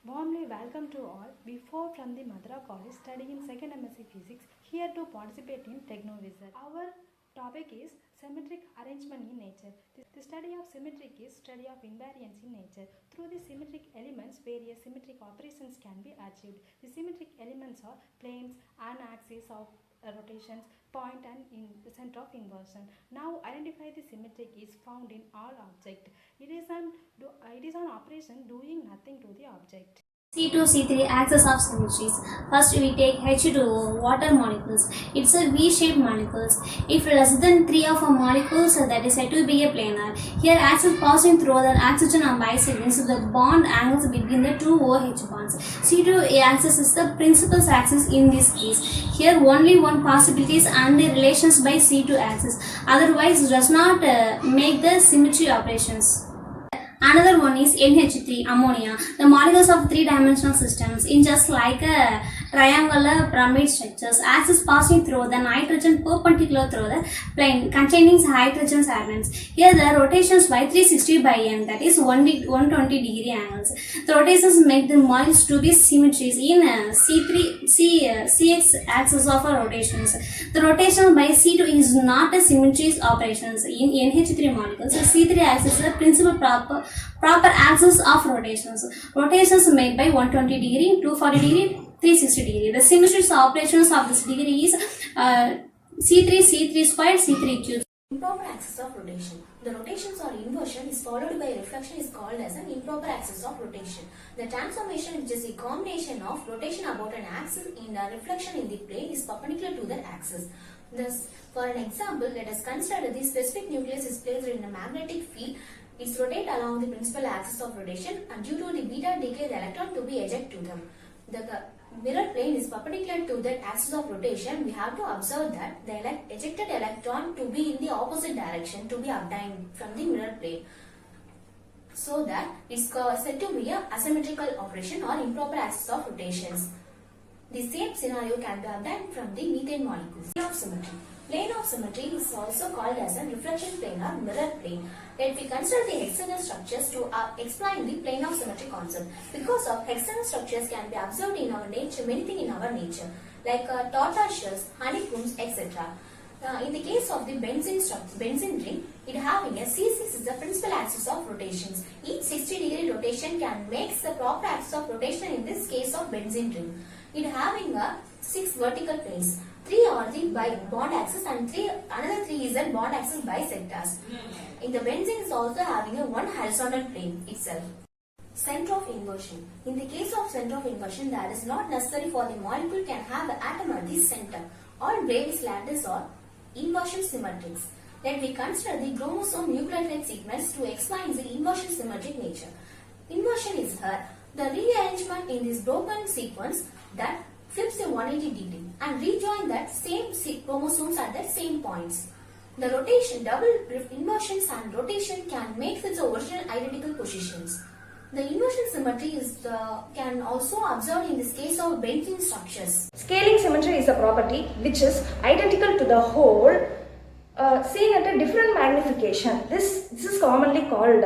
Warmly welcome to all. Before from the Madras College studying 2nd MSc Physics, here to participate in TechnoVisit. Our topic is symmetric arrangement in nature. The study of symmetric is study of invariance in nature. Through the symmetric elements, various symmetric operations can be achieved. The symmetric elements are planes and axes of rotations, point and in the center of inversion. Now identify the symmetric is found in all object. It is an operation doing nothing to the object. C2, C3 axis of symmetries. First we take H2O, water molecules. It's a V-shaped molecules. If less than 3 of a molecules, that is said to be a planar. Here axis passing through the oxygen and bicycling, so the bond angles between the two OH bonds. C2 axis is the principal axis in this case. Here only one possibilities and the relations by C2 axis. Otherwise does not make the symmetry operations. Another one is NH3, ammonia. The molecules of three-dimensional systems in just like a triangular pyramid structures. Axis passing through the nitrogen perpendicular through the plane containing hydrogen atoms. Here the rotations by 360 by n, that is 120 degree angles. The rotations make the molecules to be symmetries in CX axis of rotations. The rotation by C2 is not a symmetries operations in NH3 molecules. So C3 axis is the principal proper axis of rotations. Rotations made by 120 degree, 240 degree, 360 degree. The symmetries operations of this degree is C3 squared, C3 cubed. Improper axis of rotation. The rotations or inversion is followed by reflection is called as an improper axis of rotation. The transformation, which is a combination of rotation about an axis and a reflection in the plane, is perpendicular to that axis. Thus, for an example, let us consider the specific nucleus is placed in a magnetic field. It rotates along the principal axis of rotation, and due to the beta decay, the electron to be ejected to them. The mirror plane is perpendicular to that axis of rotation. We have to observe that the ejected electron to be in the opposite direction to be obtained from the mirror plane, so that it's said to be a asymmetrical operation or improper axis of rotations. The same scenario can be obtained from the methane molecules. Plane of symmetry. Plane of symmetry is also called as a reflection plane or mirror plane. Let we consider the external structures to explain the plane of symmetry concept. Because of external structures can be observed in our nature, many things in our nature, like tortoise shells, honeycombs, etc. In the case of the benzene ring, it having a C6 is the principal axis of rotations. Each 60-degree rotation can make the proper axis of rotation in this case of benzene ring. It having a 6 vertical planes. 3 are the bond axis and another 3 is a bond axis bisectors. In the benzene is also having a 1 horizontal plane itself. Center of inversion. In the case of center of inversion, that is not necessary for the molecule can have an atom at the center. All Bravais lattice are inversion symmetrics. Let we consider the chromosome nucleotide sequence to explain the inversion symmetric nature. Inversion is the rearrangement in this broken sequence that flips a 180 degree and rejoin that same chromosomes at the same points. The rotation, double inversions and rotation can make the original identical positions. The inversion symmetry is can also observed in this case of benzene structures. Scaling symmetry is a property which is identical to the whole seen at a different magnification. This is commonly called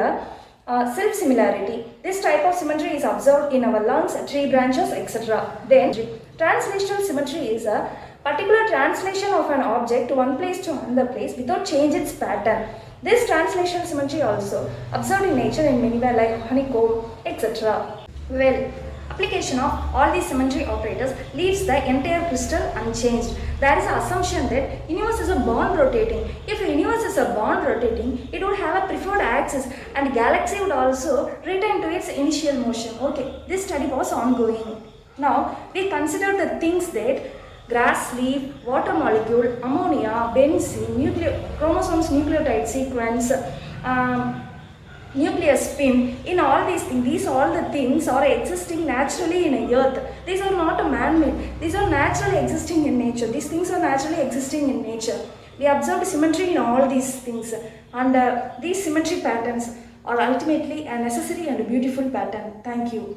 self-similarity. This type of symmetry is observed in our lungs, tree branches, etc. Then, translational symmetry is a particular translation of an object to one place to another place without change its pattern. This translational symmetry also observed in nature in many ways like honeycomb, etc. Well, application of all these symmetry operators leaves the entire crystal unchanged. There is an assumption that universe is a bond rotating. If a universe is a bond rotating, it would have a preferred axis and galaxy would also return to its initial motion. Okay, this study was ongoing. Now, we consider the things that grass leaf, water molecule, ammonia, benzene, chromosomes nucleotide sequence, nucleus spin. In all these things, all the things are existing naturally in a earth. These are not man-made. These are naturally existing in nature. These things are naturally existing in nature. We observed symmetry in all these things, and these symmetry patterns are ultimately a necessary and beautiful pattern. Thank you.